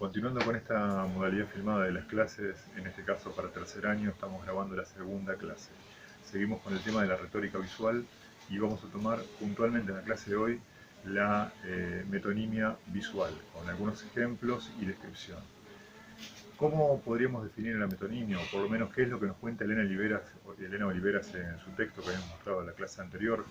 Continuando con esta modalidad filmada de las clases, en este caso para tercer año, estamos grabando la segunda clase. Seguimos con el tema de la retórica visual y vamos a tomar puntualmente en la clase de hoy la metonimia visual, con algunos ejemplos y descripción. ¿Cómo podríamos definir la metonimia, o por lo menos qué es lo que nos cuenta Elena Oliveras en su texto que habíamos mostrado en la clase anterior?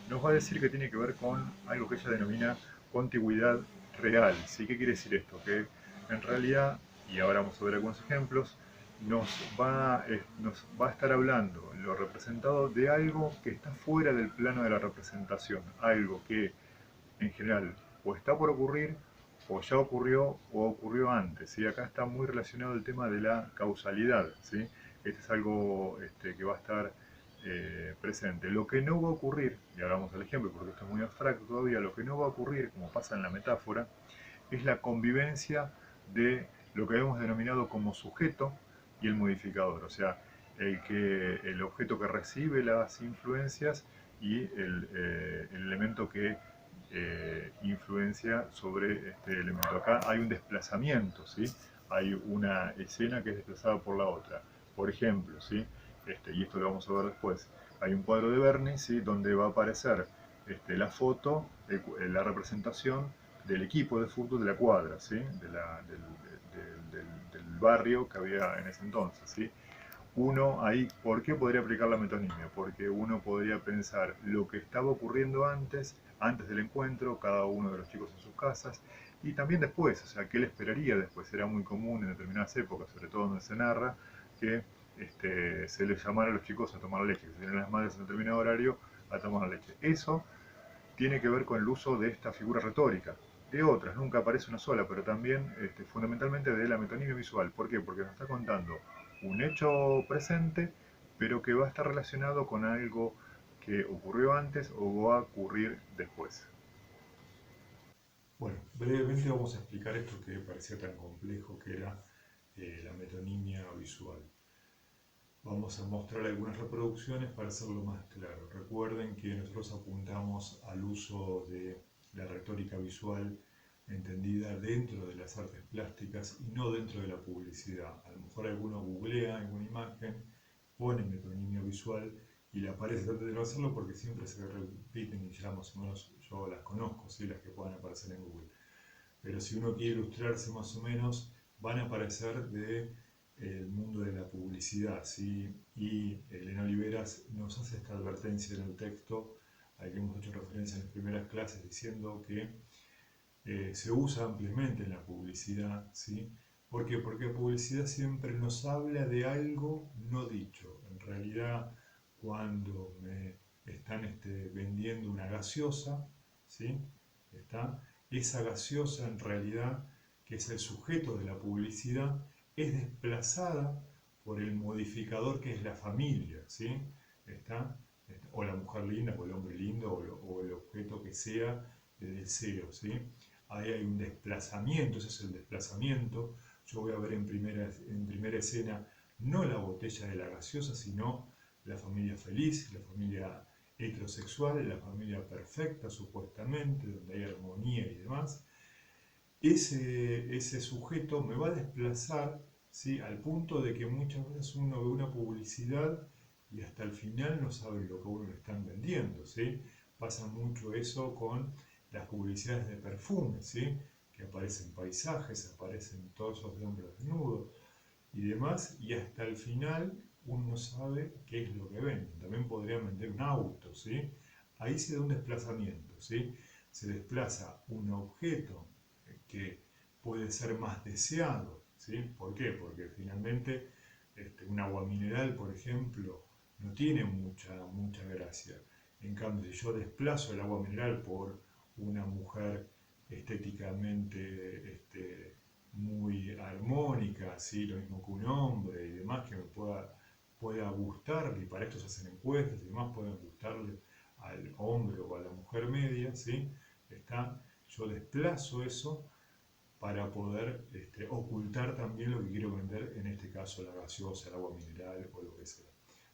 Nos va a decir que tiene que ver con algo que ella denomina contigüidad real. ¿Sí? ¿Qué quiere decir esto? Que en realidad, y ahora vamos a ver algunos ejemplos, nos va a estar hablando lo representado de algo que está fuera del plano de la representación, algo que en general o está por ocurrir, o ya ocurrió, o ocurrió antes. ¿Sí? Acá está muy relacionado el tema de la causalidad. ¿Sí? Este es algo que va a estar presente. Lo que no va a ocurrir, y ahora vamos al ejemplo porque esto es muy abstracto todavía, lo que no va a ocurrir, como pasa en la metáfora, es la convivencia de lo que hemos denominado como sujeto y el modificador, o sea, el objeto que recibe las influencias y el elemento que influencia sobre este elemento. Acá hay un desplazamiento, ¿sí? Hay una escena que es desplazada por la otra. Por ejemplo, ¿sí? Y esto lo vamos a ver después, hay un cuadro de Berni, ¿sí? Donde va a aparecer la foto, la representación del equipo de fútbol de la cuadra, ¿sí? Del barrio que había en ese entonces. ¿Sí? Uno ahí, ¿por qué podría aplicar la metonimia? Porque uno podría pensar lo que estaba ocurriendo antes del encuentro, cada uno de los chicos en sus casas, y también después, o sea, ¿qué le esperaría después? Era muy común en determinadas épocas, sobre todo donde se narra, que se les llamara a los chicos a tomar leche, que se dieran las madres en determinado horario a tomar leche. Eso tiene que ver con el uso de esta figura retórica. De otras, nunca aparece una sola, pero también fundamentalmente de la metonimia visual. ¿Por qué? Porque nos está contando un hecho presente, pero que va a estar relacionado con algo que ocurrió antes o va a ocurrir después. Bueno, brevemente vamos a explicar esto que parecía tan complejo que era la metonimia visual. Vamos a mostrar algunas reproducciones para hacerlo más claro. Recuerden que nosotros apuntamos al uso de la retórica visual entendida dentro de las artes plásticas y no dentro de la publicidad. A lo mejor alguno googlea alguna imagen, pone metonimia visual y le aparece antes de no hacerlo porque siempre se repiten y ya más o menos yo las conozco, ¿sí? Las que puedan aparecer en Google. Pero si uno quiere ilustrarse más o menos, van a aparecer de el mundo de la publicidad, ¿sí? Y Elena Oliveras nos hace esta advertencia en el texto al que hemos hecho referencia en las primeras clases, diciendo que se usa ampliamente en la publicidad, ¿sí? ¿Por qué? Porque la publicidad siempre nos habla de algo no dicho. En realidad, cuando me están vendiendo una gaseosa, ¿sí? ¿Está? Esa gaseosa en realidad, que es el sujeto de la publicidad, es desplazada por el modificador que es la familia, ¿sí? ¿Está? O la mujer linda, o el hombre lindo, o el objeto que sea de deseo, ¿sí? Ahí hay un desplazamiento, ese es el desplazamiento. Yo voy a ver en primera escena no la botella de la gaseosa, sino la familia feliz, la familia heterosexual, la familia perfecta supuestamente, donde hay armonía y demás. Ese sujeto me va a desplazar, ¿sí? Al punto de que muchas veces uno ve una publicidad y hasta el final no sabe lo que uno le están vendiendo, ¿sí? Pasa mucho eso con las publicidades de perfumes, ¿sí? Que aparecen paisajes, aparecen torsos de hombres desnudos y demás, y hasta el final uno no sabe qué es lo que venden. También podrían vender un auto, ¿sí? Ahí se da un desplazamiento, ¿sí? Se desplaza un objeto que puede ser más deseado, ¿sí? ¿Por qué? Porque finalmente un agua mineral, por ejemplo, no tiene mucha gracia. En cambio, si yo desplazo el agua mineral por una mujer estéticamente muy armónica, ¿sí? Lo mismo que un hombre y demás, que me pueda gustarle, y para esto se hacen encuestas y demás, pueden gustarle al hombre o a la mujer media, ¿sí? Yo desplazo eso para poder ocultar también lo que quiero vender, en este caso la gaseosa, el agua mineral o lo que sea.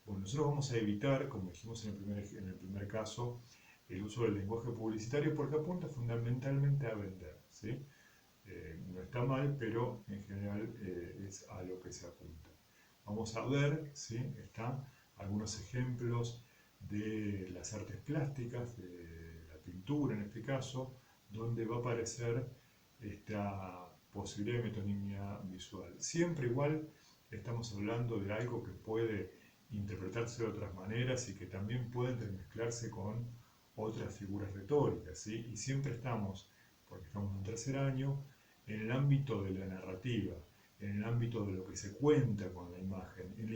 Bueno, nosotros vamos a evitar, como dijimos en el primer caso, el uso del lenguaje publicitario porque apunta fundamentalmente a vender, ¿sí? No está mal, pero en general es a lo que se apunta. Vamos a ver, ¿sí? Están algunos ejemplos de las artes plásticas, de la pintura en este caso, donde va a aparecer esta posibilidad de metonimia visual. Siempre igual estamos hablando de algo que puede interpretarse de otras maneras y que también puede intermezclarse con otras figuras retóricas, ¿sí? Y siempre estamos, porque estamos en tercer año, en el ámbito de la narrativa, en el ámbito de lo que se cuenta con la imagen, en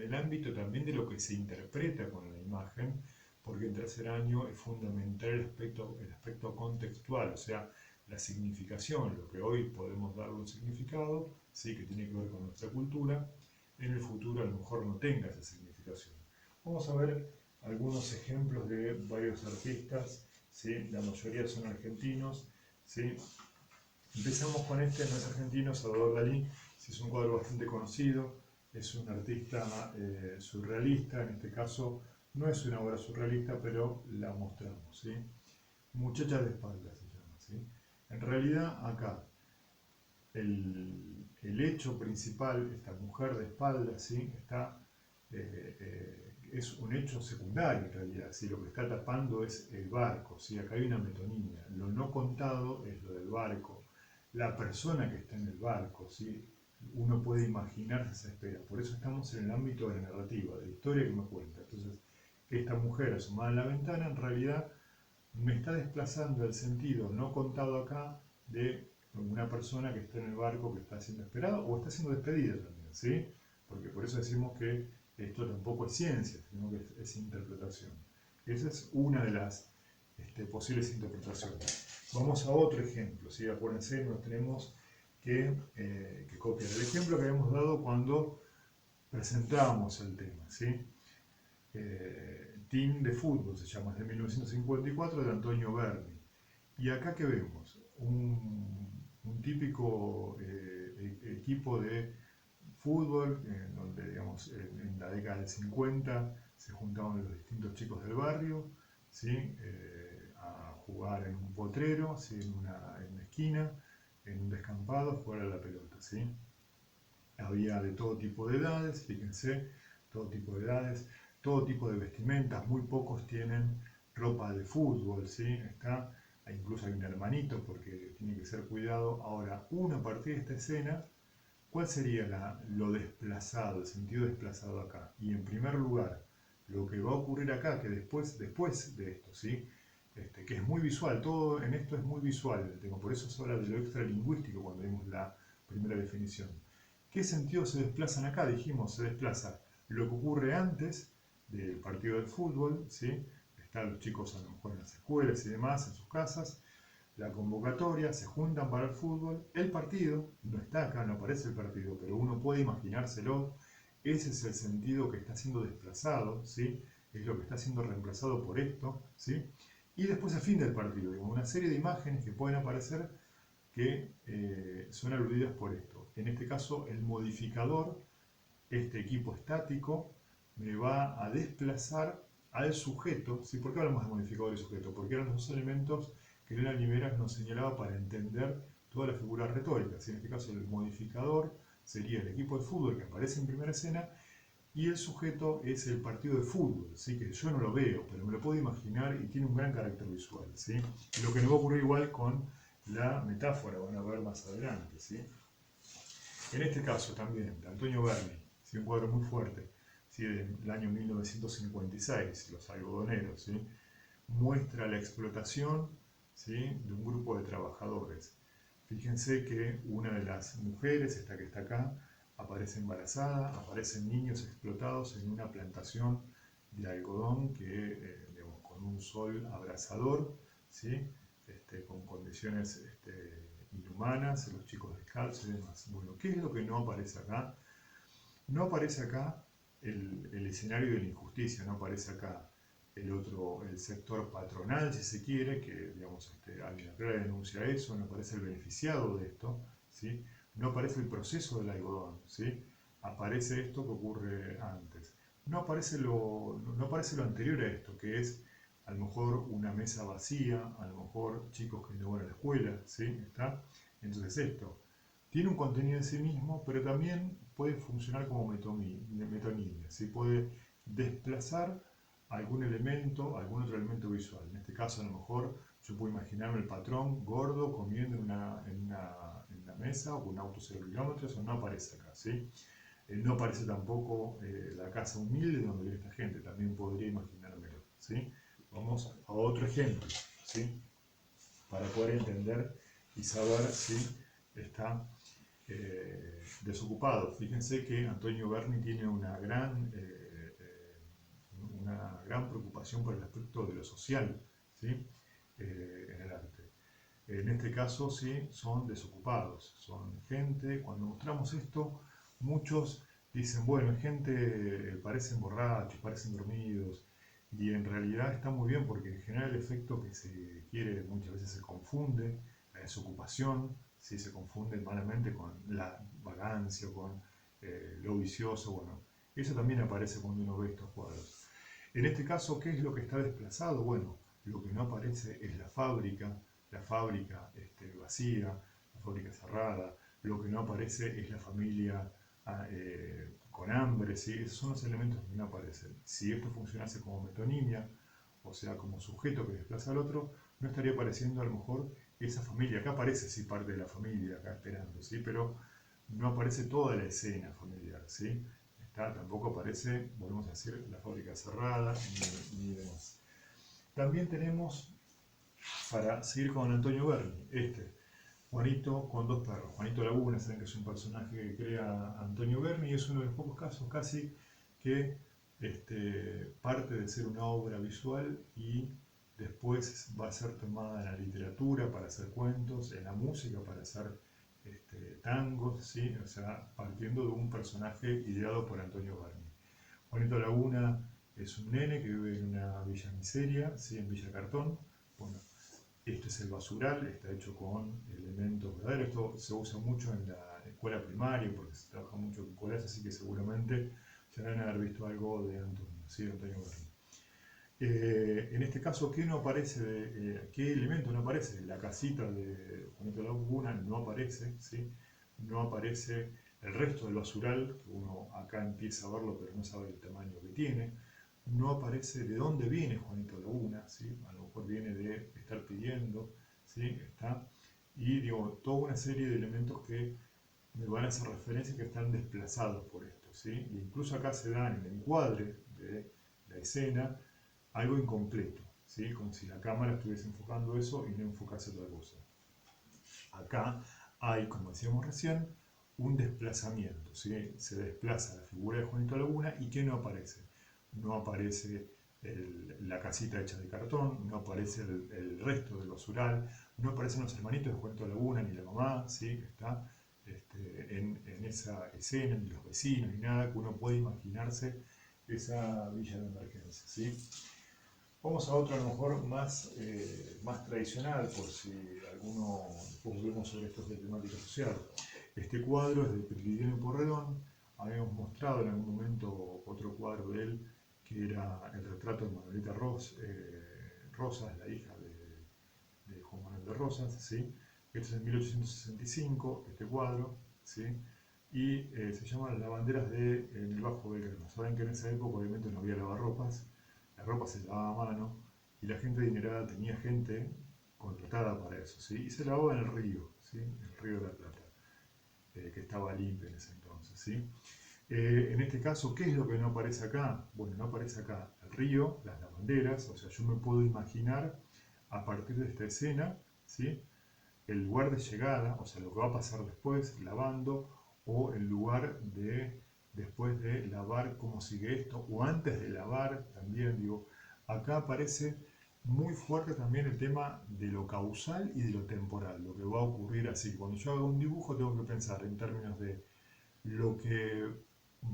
el ámbito también de lo que se interpreta con la imagen, porque en tercer año es fundamental el aspecto contextual, o sea, la significación, lo que hoy podemos darle un significado, sí, que tiene que ver con nuestra cultura, en el futuro a lo mejor no tenga esa significación. Vamos a ver algunos ejemplos de varios artistas, ¿sí? La mayoría son argentinos, ¿sí? Empezamos con este, no es argentino, Salvador Dalí, sí, es un cuadro bastante conocido, es un artista surrealista, en este caso no es una obra surrealista, pero la mostramos, ¿sí? Muchacha de espalda se llama, ¿sí? En realidad acá el hecho principal, esta mujer de espalda, ¿sí? Es un hecho secundario en realidad, ¿sí? Lo que está tapando es el barco, ¿sí? Acá hay una metonimia, lo no contado es lo del barco, la persona que está en el barco, ¿sí? Uno puede imaginarse esa espera, por eso estamos en el ámbito de la narrativa, de la historia que me cuenta. Entonces, esta mujer asomada en la ventana en realidad me está desplazando el sentido no contado acá de una persona que está en el barco que está siendo esperada o está siendo despedida también, ¿sí? Porque por eso decimos que esto tampoco es ciencia, sino que es interpretación. Esa es una de las posibles interpretaciones. Vamos a otro ejemplo, ¿sí? Acuérdense, nos tenemos que copiar el ejemplo que habíamos dado cuando presentábamos el tema, ¿sí? Team de fútbol se llama, es de 1954 de Antonio Berni. Y acá que vemos un típico equipo de fútbol, donde digamos, en la década del 50 se juntaban los distintos chicos del barrio, ¿sí? A jugar en un potrero, ¿sí? En una esquina, en un descampado, a jugar a la pelota, ¿sí? Había de todo tipo de edades, fíjense, todo tipo de edades, todo tipo de vestimentas, muy pocos tienen ropa de fútbol, ¿sí? Incluso hay un hermanito porque tiene que ser cuidado. Ahora, uno a partir de esta escena, ¿cuál sería lo desplazado, el sentido desplazado acá? Y en primer lugar, lo que va a ocurrir acá, que después de esto, ¿sí? Que es muy visual, todo en esto es muy visual, por eso se habla de lo extralingüístico cuando vimos la primera definición. ¿Qué sentidos se desplazan acá? Dijimos, se desplaza lo que ocurre antes del partido de fútbol, ¿sí? Están los chicos a lo mejor en las escuelas y demás, en sus casas, la convocatoria, se juntan para el fútbol, el partido, no está acá, no aparece el partido, pero uno puede imaginárselo, ese es el sentido que está siendo desplazado, ¿sí? Es lo que está siendo reemplazado por esto, ¿sí? Y después el fin del partido, digamos, una serie de imágenes que pueden aparecer que son aludidas por esto. En este caso, el modificador, este equipo estático, me va a desplazar al sujeto. ¿Sí? ¿Por qué hablamos de modificador y sujeto? Porque eran los dos elementos que Elena Limeras nos señalaba para entender toda la figura retórica. ¿Sí? En este caso, el modificador sería el equipo de fútbol que aparece en primera escena y el sujeto es el partido de fútbol, ¿sí? Que yo no lo veo, pero me lo puedo imaginar y tiene un gran carácter visual. ¿Sí? Lo que nos va a ocurrir igual con la metáfora, van a ver más adelante. ¿Sí? En este caso también, de Antonio Berni, ¿sí? Un cuadro muy fuerte, ¿sí? Del año 1956, Los algodoneros, ¿sí? Muestra la explotación, ¿sí? De un grupo de trabajadores. Fíjense que una de las mujeres, esta que está acá, aparece embarazada, aparecen niños explotados en una plantación de algodón que, digamos, con un sol abrasador, ¿sí? Con condiciones inhumanas, los chicos descalzos y demás. Bueno, ¿qué es lo que no aparece acá? No aparece acá el escenario de la injusticia, no aparece acá el sector patronal, si se quiere, que digamos, hay una clara denuncia a eso, no aparece el beneficiado de esto, ¿sí? No aparece el proceso del algodón, ¿sí? Aparece esto que ocurre antes. No aparece lo anterior a esto, que es a lo mejor una mesa vacía, a lo mejor chicos que no van a la escuela, ¿sí? Entonces esto tiene un contenido en sí mismo, pero también puede funcionar como metonimia, ¿sí? Puede desplazar algún otro elemento visual. En este caso, a lo mejor, yo puedo imaginarme el patrón gordo comiendo en una mesa o con un auto 0 kilómetros, eso no aparece acá, ¿sí? No aparece tampoco la casa humilde donde vive esta gente, también podría imaginármelo, ¿sí? Vamos a otro ejemplo, ¿sí? Para poder entender y saber si está desocupado. Fíjense que Antonio Berni tiene una gran preocupación por el aspecto de lo social, ¿sí? En el arte. En este caso, sí, son desocupados, son gente. Cuando mostramos esto, muchos dicen, bueno, es gente, parecen borrachos, parecen dormidos, y en realidad está muy bien porque en general el efecto que se quiere muchas veces se confunde, la desocupación, ¿sí? Se confunde malamente con la vagancia, con lo vicioso, bueno, eso también aparece cuando uno ve estos cuadros. En este caso, ¿qué es lo que está desplazado? Bueno, lo que no aparece es la fábrica vacía, la fábrica cerrada, lo que no aparece es la familia con hambre, ¿sí? Esos son los elementos que no aparecen. Si esto funcionase como metonimia, o sea, como sujeto que desplaza al otro, no estaría apareciendo a lo mejor esa familia. Acá aparece sí parte de la familia, acá esperando, ¿sí? Pero no aparece toda la escena familiar, ¿sí? Tampoco aparece, volvemos a decir, la fábrica cerrada, ni demás. También tenemos, para seguir con Antonio Berni, Juanito con dos perros. Juanito Laguna, saben que es un personaje que crea Antonio Berni y es uno de los pocos casos casi que parte de ser una obra visual y después va a ser tomada en la literatura para hacer cuentos, en la música para hacer tangos, ¿sí? O sea, partiendo de un personaje ideado por Antonio Berni. Juanito Laguna es un nene que vive en una villa miseria, ¿sí? En Villa Cartón. Bueno, este es el basural, está hecho con elementos verdaderos. Esto se usa mucho en la escuela primaria porque se trabaja mucho con colas, así que seguramente se van a haber visto algo de Antonio, ¿sí? Antonio Berni. En este caso, ¿qué no aparece? ¿Qué elemento no aparece? La casita de Juanito Laguna no aparece, ¿sí? No aparece el resto del basural, que uno acá empieza a verlo pero no sabe el tamaño que tiene. No aparece de dónde viene Juanito Laguna, ¿sí? A lo mejor viene de estar pidiendo, ¿sí? Y digo, toda una serie de elementos que me van a hacer referencia que están desplazados por esto, ¿sí? E incluso acá se dan en el encuadre de la escena algo incompleto, ¿sí? Como si la cámara estuviese enfocando eso y no enfocase otra cosa. Acá hay, como decíamos recién, un desplazamiento, ¿sí? Se desplaza la figura de Juanito Laguna y ¿qué no aparece? No aparece la casita hecha de cartón, no aparece el resto del basural, no aparecen los hermanitos de Juanito Laguna ni la mamá, ¿sí? Está en esa escena, ni los vecinos, ni nada, que uno puede imaginarse esa villa de emergencia, ¿sí? Vamos a otro a lo mejor más tradicional, por si alguno después volvemos sobre estos de temática social. Este cuadro es de Prilidiano Porredón. Habíamos mostrado en algún momento otro cuadro de él, que era el retrato de Manuelita Rosas, la hija de Juan Manuel de Rosas, ¿sí? Este es en 1865, este cuadro, ¿sí? Y se llama Las lavanderas en el Bajo Belgrano. Saben que en esa época obviamente no había lavarropas, la ropa se lavaba a mano y la gente adinerada tenía gente contratada para eso, ¿sí? Y se lavaba en el río, ¿sí? El río de la Plata, que estaba limpio en ese entonces, ¿sí? En este caso, ¿qué es lo que no aparece acá? Bueno, no aparece acá el río, las lavanderas, o sea, yo me puedo imaginar a partir de esta escena, ¿sí? El lugar de llegada, o sea, lo que va a pasar después, lavando, o el lugar de después de lavar, cómo sigue esto, o antes de lavar, también digo, acá aparece muy fuerte también el tema de lo causal y de lo temporal, lo que va a ocurrir así. Cuando yo hago un dibujo tengo que pensar en términos de lo que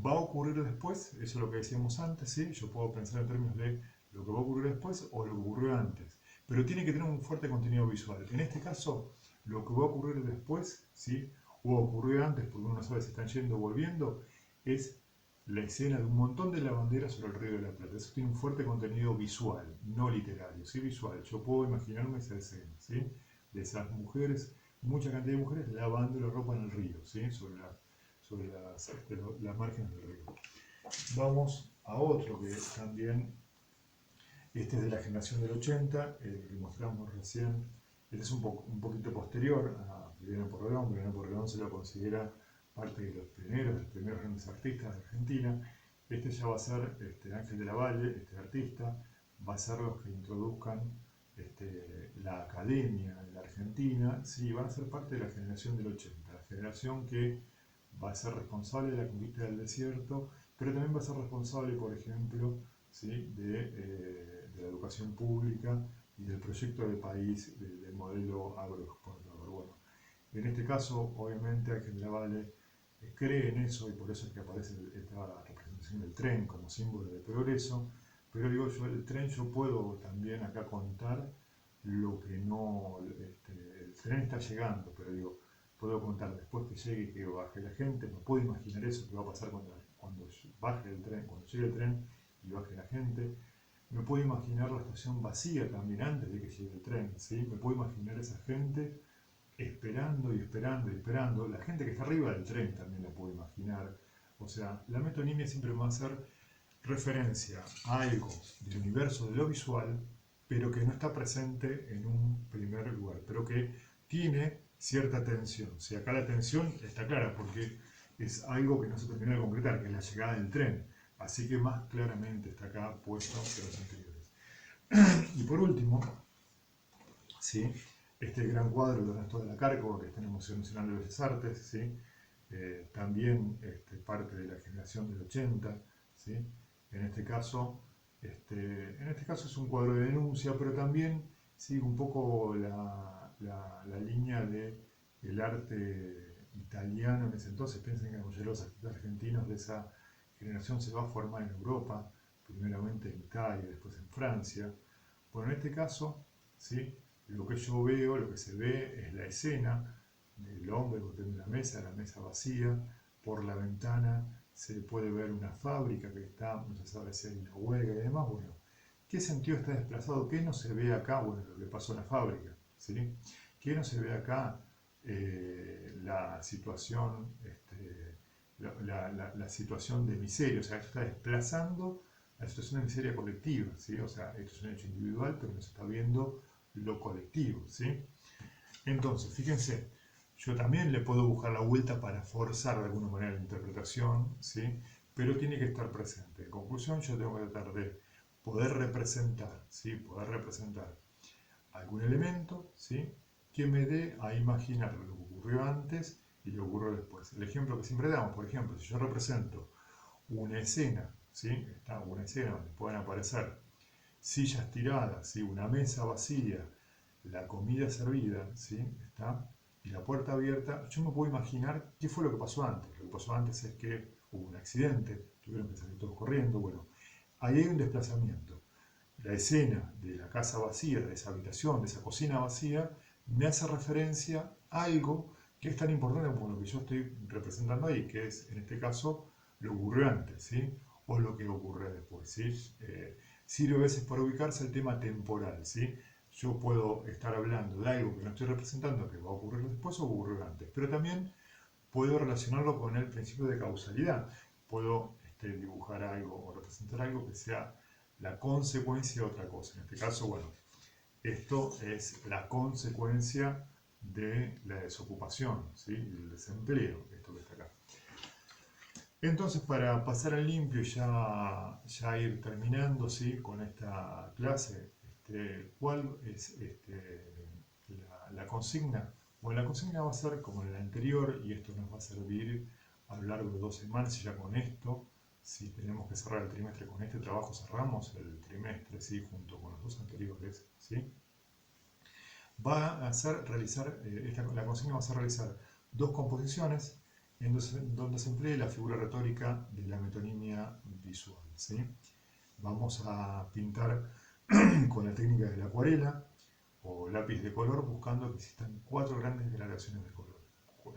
va a ocurrir después, eso es lo que decíamos antes, ¿sí? Yo puedo pensar en términos de lo que va a ocurrir después o lo que ocurrió antes, pero tiene que tener un fuerte contenido visual. En este caso, lo que va a ocurrir después, ¿sí? O ocurrió antes, porque uno no sabe si están yendo o volviendo, es la escena de un montón de lavanderas sobre el río de la Plata. Eso tiene un fuerte contenido visual, no literario, sí visual. Yo puedo imaginarme esa escena, ¿sí? De esas mujeres mucha cantidad de mujeres lavando la ropa en el río, ¿sí? Sobre las márgenes del río. Vamos a otro que también, este es de la generación del 80, el que mostramos recién, este es un poquito posterior a Viviana Porredón. Viviana Porredón se lo considera parte de los primeros grandes artistas de Argentina. Este ya va a ser Ángel de la Valle, este artista, va a ser los que introduzcan la academia en la Argentina. Sí, van a ser parte de la generación del 80, la generación que va a ser responsable de la conquista del desierto, pero también va a ser responsable, por ejemplo, ¿sí? De la educación pública y del proyecto de país del modelo agroexportador. Bueno, en este caso, obviamente, Ángel de la Valle cree en eso y por eso es que aparece esta representación del tren como símbolo de progreso. Pero digo yo, el tren yo puedo también acá contar lo que no, el tren está llegando, pero digo, puedo contar después que llegue, que baje la gente, me puedo imaginar eso que va a pasar cuando baje el tren, cuando llegue el tren y baje la gente. Me puedo imaginar la estación vacía también antes de que llegue el tren, ¿sí? Me puedo imaginar esa gente esperando y esperando y esperando. La gente que está arriba del tren también la puedo imaginar. O sea, la metonimia siempre va a ser referencia a algo del universo de lo visual, pero que no está presente en un primer lugar, pero que tiene cierta tensión. O sea, acá la tensión está clara porque es algo que no se terminó de concretar, que es la llegada del tren. Así que más claramente está acá puesto que los anteriores. Y por último, ¿sí? Este gran cuadro de Ernesto de la Cárcova, que está en el Museo Nacional de Bellas Artes, ¿sí? También parte de la generación del 80, ¿sí? En este caso, es un cuadro de denuncia, pero también sigue un poco la línea del arte italiano en ese entonces. Piensen que la mayoría de los artistas argentinos de esa generación se va a formar en Europa, primeramente en Italia, después en Francia. Bueno, en este caso, ¿sí? Lo que yo veo, lo que se ve es la escena del hombre golpeando una mesa, la mesa vacía, por la ventana se puede ver una fábrica que está, no se sabe si hay una huelga y demás. Bueno, ¿qué sentido está desplazado? ¿Qué no se ve acá? Bueno, lo que pasó en la fábrica, ¿sí? ¿Qué no se ve acá? La situación, la situación de miseria, o sea, esto está desplazando la situación de miseria colectiva, ¿sí? O sea, esto es un hecho individual, pero no se está viendo lo colectivo, ¿sí? Entonces, fíjense, yo también le puedo buscar la vuelta para forzar de alguna manera la interpretación, ¿sí? Pero tiene que estar presente. En conclusión, yo tengo que tratar de poder representar, ¿sí? Poder representar algún elemento, ¿sí? Que me dé a imaginar lo que ocurrió antes y lo que ocurrió después. El ejemplo que siempre damos, por ejemplo, si yo represento una escena, ¿sí? Está una escena donde pueden aparecer sillas tiradas, ¿sí? Una mesa vacía, la comida servida, ¿sí? Está, y la puerta abierta. Yo me puedo imaginar qué fue lo que pasó antes. Lo que pasó antes es que hubo un accidente, tuvieron que salir todos corriendo. Bueno, ahí hay un desplazamiento. La escena de la casa vacía, de esa habitación, de esa cocina vacía, me hace referencia a algo que es tan importante como lo que yo estoy representando ahí, que es, en este caso, lo que ocurrió antes, ¿sí? O lo que ocurre después, ¿sí? Sirve a veces para ubicarse el tema temporal, ¿sí? Yo puedo estar hablando de algo que no estoy representando, que va a ocurrir después o ocurrió antes, pero también puedo relacionarlo con el principio de causalidad. Puedo dibujar algo o representar algo que sea la consecuencia de otra cosa. En este caso, bueno, esto es la consecuencia de la desocupación, ¿sí? El desempleo, esto que está acá. Entonces, para pasar al limpio y ya ir terminando, ¿sí? Con esta clase, ¿cuál es la consigna? Bueno, la consigna va a ser como en la anterior, y esto nos va a servir a lo largo de 2 semanas, y ya con esto, si tenemos que cerrar el trimestre con este trabajo, cerramos el trimestre, ¿sí? Junto con los 2 anteriores, ¿sí? Va a ser realizar, la consigna va a ser realizar 2 composiciones donde se emplee la figura retórica de la metonimia visual, ¿sí? Vamos a pintar con la técnica de la acuarela o lápiz de color, buscando que existan 4 grandes gradaciones de color.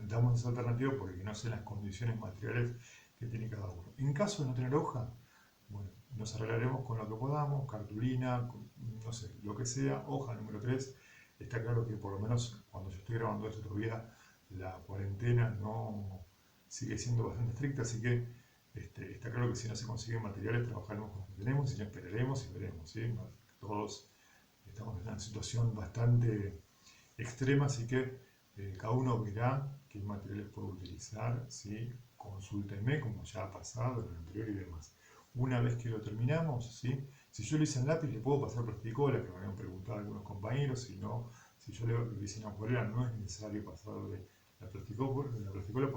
Damos esa alternativa porque no sé las condiciones materiales que tiene cada uno. En caso de no tener hoja, bueno, nos arreglaremos con lo que podamos, cartulina, no sé, lo que sea, hoja número 3, Está claro que por lo menos cuando yo estoy grabando esto todavía la cuarentena no sigue siendo bastante estricta, así que está claro que si no se consiguen materiales trabajaremos con lo que tenemos y ya esperaremos y veremos, ¿sí? Todos estamos en una situación bastante extrema, así que cada uno verá qué materiales puede utilizar, ¿sí? Consúltenme como ya ha pasado en el anterior y demás. Una vez que lo terminamos, ¿sí? Si yo lo hice en lápiz, le puedo pasar plasticola, que me habían preguntado algunos compañeros, si yo lo hice en acuarela, no es necesario pasarle la plasticola porque la plasticola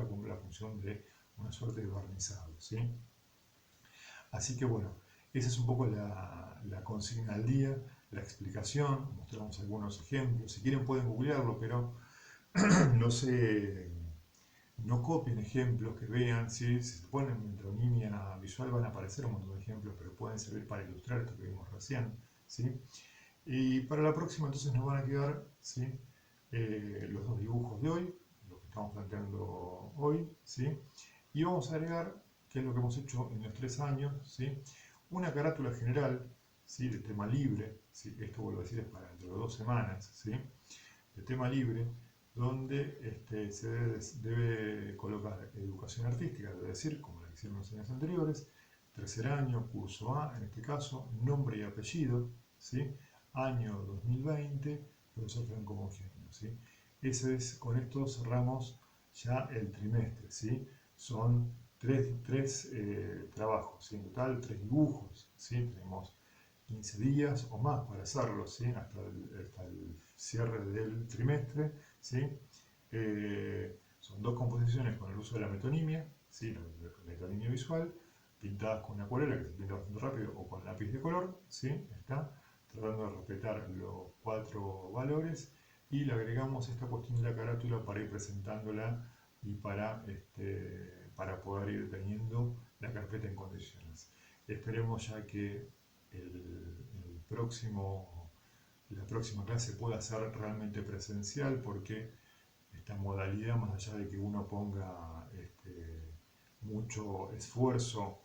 cumple la función de una suerte de barnizado, ¿sí? Así que bueno, esa es un poco la consigna del día, la explicación, mostramos algunos ejemplos, si quieren pueden googlearlo, pero no se, no copien ejemplos que vean, ¿sí? Si se ponen metonimia visual van a aparecer un montón de ejemplos, pero pueden servir para ilustrar esto que vimos recién, ¿sí? Y para la próxima entonces nos van a quedar, ¿sí? Los dos dibujos de hoy, lo que estamos planteando hoy, ¿sí? Y vamos a agregar, que es lo que hemos hecho en los 3 años, ¿sí? Una carátula general, ¿sí? De tema libre, ¿sí? Esto vuelvo a decir es para dentro de 2 semanas, ¿sí? De tema libre, donde se debe colocar educación artística, es decir, como la que hicieron los años anteriores, 3er año, curso A, en este caso, nombre y apellido, ¿sí? Año 2020, profesor Franco Mongenio, ¿sí? Con esto cerramos ya el trimestre, ¿sí? Son tres trabajos, ¿sí? En total 3 dibujos, ¿sí? Tenemos 15 días o más para hacerlo, ¿sí? Hasta el cierre del trimestre, ¿sí? Son 2 composiciones con el uso de la metonimia, ¿sí? La metonimia visual, pintadas con acuarela, que se pinta bastante rápido, o con lápiz de color, ¿sí? Está tratando de respetar los 4 valores, y le agregamos esta cuestión de la carátula para ir presentándola y para poder ir teniendo la carpeta en condiciones. Esperemos ya que el próximo, la próxima clase pueda ser realmente presencial, porque esta modalidad, más allá de que uno ponga mucho esfuerzo,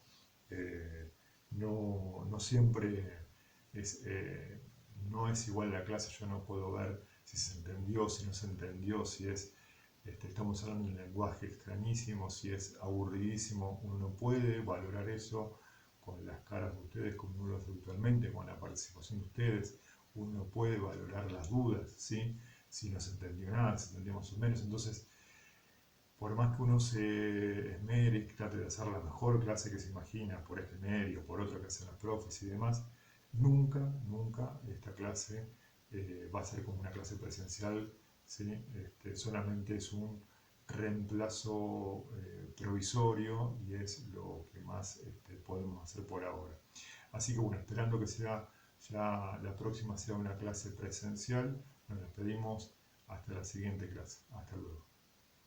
no siempre es, no es igual la clase. Yo no puedo ver si se entendió, si no se entendió, si estamos hablando de un lenguaje extrañísimo, si es aburridísimo. Uno no puede valorar eso con las caras de ustedes como uno lo hace habitualmente, con la participación de ustedes. Uno puede valorar las dudas, ¿sí? Si no se entendió nada, si entendió más o menos. Entonces, por más que uno se esmere y trate de hacer la mejor clase que se imagina por este medio, por otro que hacen los profes y demás, nunca, nunca esta clase va a ser como una clase presencial, ¿sí? Solamente es un reemplazo provisorio, y es lo que más podemos hacer por ahora. Así que bueno, esperando que sea ya la próxima sea una clase presencial, nos despedimos hasta la siguiente clase. Hasta luego.